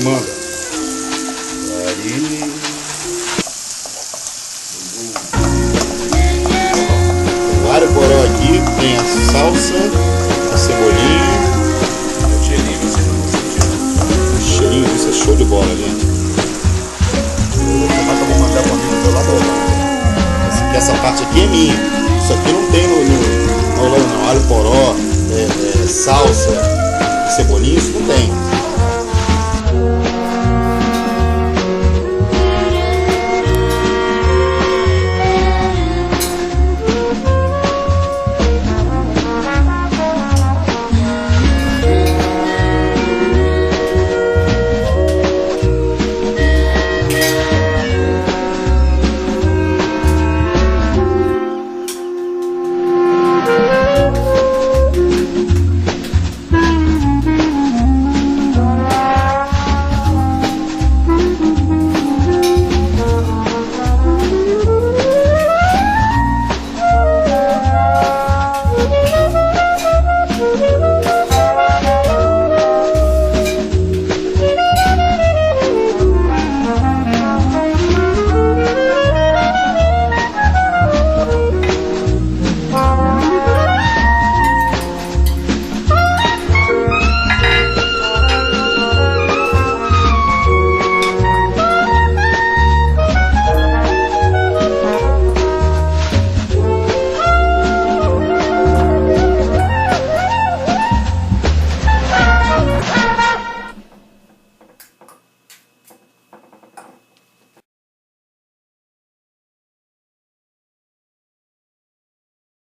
manda. Aí. O alho poró aqui tem a salsa, a cebolinha. O cheirinho, você não sentiu. O cheirinho disso é show de bola, gente. Eu vou mandar para amigo do lado. Essa parte aqui é minha.